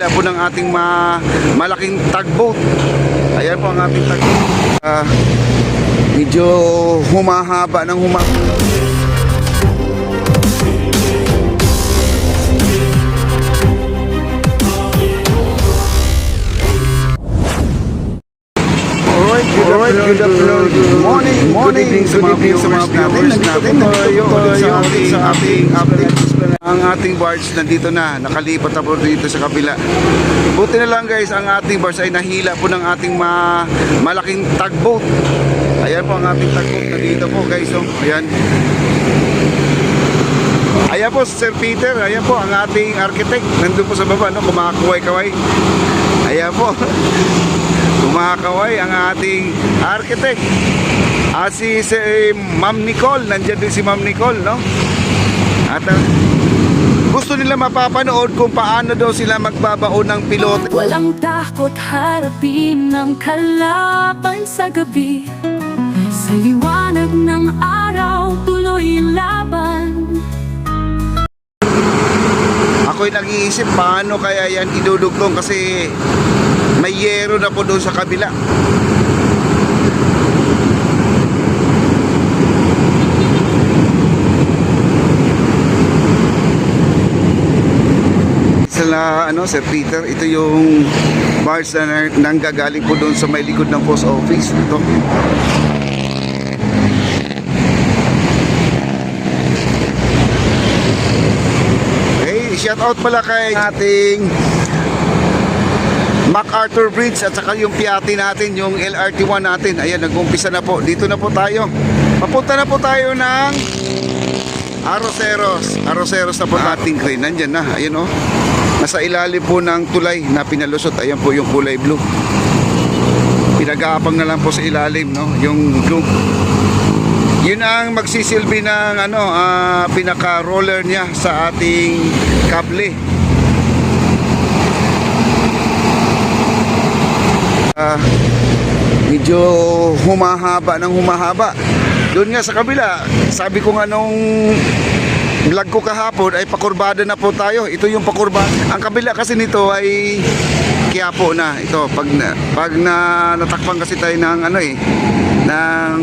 Wala po ng ating malaking tugboat. Ayan po ang ating tugboat. Medyo humahaba ng humahaba. Good afternoon, good morning, sa mga viewers natin. Sa ating update. Ang ating barge nandito na, nakalipat na po dito sa kabila. Buti na lang guys, ang ating barge ay nahila po ng ating malaking tugboat. Ayan po ang ating tugboat nandito po guys. Ayan. Ayan po Sir Peter, ayan po ang ating architect. Nandun po sa baba, no? Kumakaway-kaway. Ayan po. Kumakaway ang ating architect. At si Ma'am Nicole, nandiyan din si Ma'am Nicole, no? At gusto nila mapapanood kung paano daw sila magbabaon ng pilote. Walang takot harapin ng kalaban sa gabi. Sa liwanag ng araw, tuloy ang laban. Ako'y nag-iisip paano kaya yan idudugtong kasi may yero na po doon sa kabila. Sir Peter, ito yung barge na nanggagaling po doon sa may likod ng post office. Ito. Okay, shout out pala kay ating MacArthur Bridge at saka yung Piatti natin, yung LRT1 natin. Ayan, nag-umpisa na po. Dito na po tayo. Papunta na po tayo ng Arroceros na po ating crane. Nandyan na, ayun o. Nasa ilalim po ng tulay na pinalusot. Ayan po yung kulay blue. Pinag-aapang na lang po sa ilalim, no? Yung blue. Yun ang magsisilbi ng pinaka-roller niya sa ating kable. Medyo humahaba ng humahaba. Doon nga sa kabila, sabi ko nga nung vlog ko kahapon ay pakurbada na po tayo. Ito yung pakurbada. Ang kabila kasi nito ay Quiapo na. Ito pag natakpan kasi tayo ng ng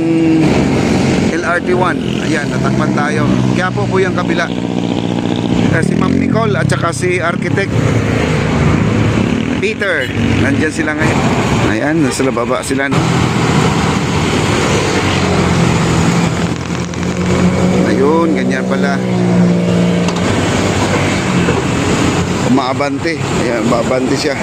LRT1. Ayan, natakpan tayo. Quiapo po yung kabila. Si Ma'am Nicole at saka si architect Peter, nandyan sila ngayon. Ayan, nasa baba sila, no? Ayun, ganyan pala. Umaabante. Ayan, babante siya.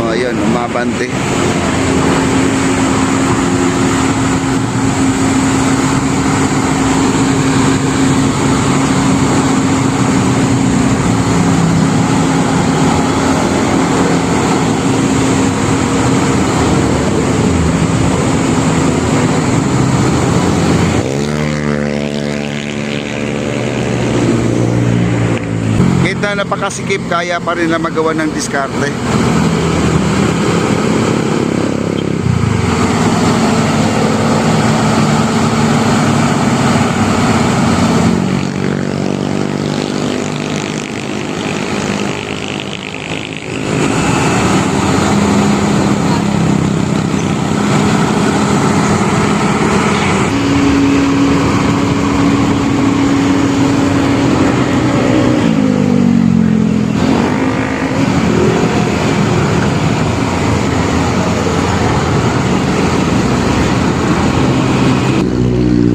Oh, ayun, umabante. Na napakasikip, kaya pa rin na magawa ng diskarte.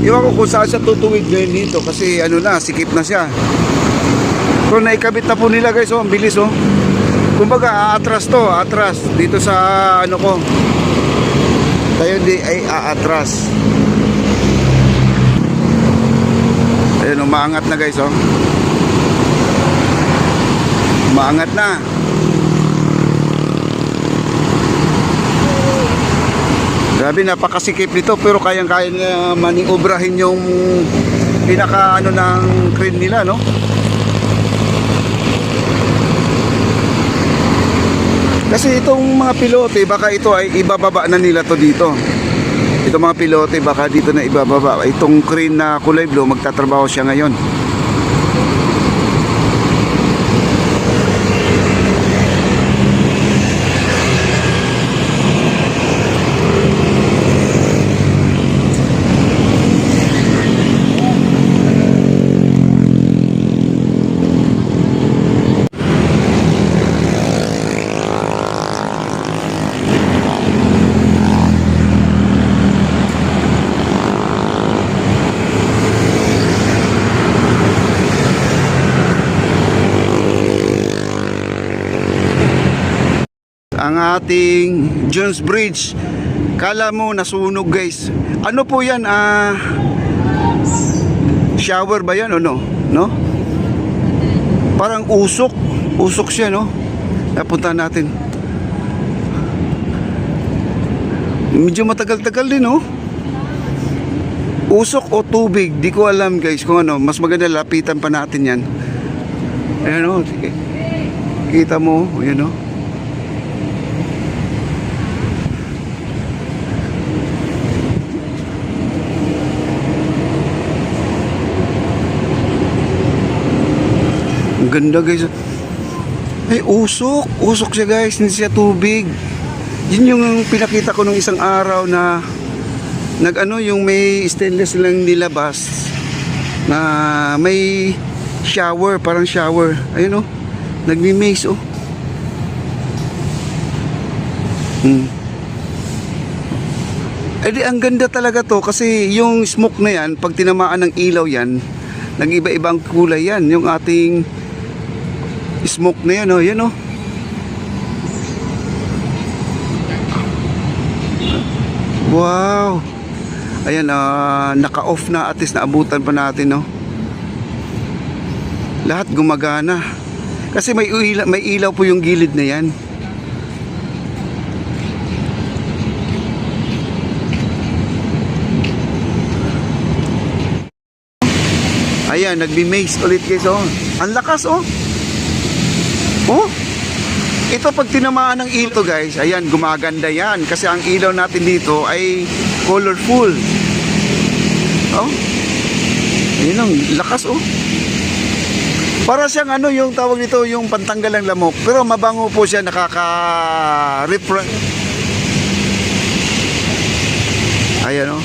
Iwan ko kung saan siya tutuwid ngayon dito kasi sikip na siya. So naikabit na po nila guys, ang bilis Kumbaga aatras to, atras dito sa ko. Tayo ay aatras. Ayun, umaangat na guys, Umaangat na. Grabe, napakasikip nito pero kayang-kaya na maniobrahin yung pinaka ng crane nila, no? Kasi itong mga pilote, baka ito ay ibababa na nila to dito. Itong mga pilote, baka dito na ibababa. Itong crane na kulay blue, magtatrabaho siya ngayon. Ang ating Jones Bridge, kala mo nasunog guys. Ano po yan? Shower ba yan o no? No? Parang usok. Usok siya, no? Napunta natin. Medyo matagal-tagal din, no? Usok o tubig, di ko alam guys kung ano. Mas maganda lapitan pa natin yan. Ayan, no? Kita mo, ayan, no? Ang ganda guys. Ay, usok. Usok siya guys. Hindi siya tubig. Yun yung pinakita ko nung isang araw na yung may stainless lang nilabas na may shower. Parang shower. Ayun, oh. Nagmi-maze, oh. Eh di, ang ganda talaga to kasi yung smoke na yan, pag tinamaan ng ilaw yan, nag-iba-ibang kulay yan. Yung ating smoke na yan, oh. Yan, oh. Wow. Ayan, naka-off na, at least naabutan pa natin, no. Lahat gumagana. Kasi may ilaw po yung gilid na yan. Ayan, nagbi-maze ulit guys, oh. Ang lakas, oh. Oh. Ito pag tinamaan ng ilaw guys, ayan, gumaganda yan. Kasi ang ilaw natin dito ay colorful. Oh. Ayun ang lakas, oh. Para siyang yung tawag nito, yung pantanggal ng lamok. Pero mabango po siya, nakaka-refresh. Ayan, oh.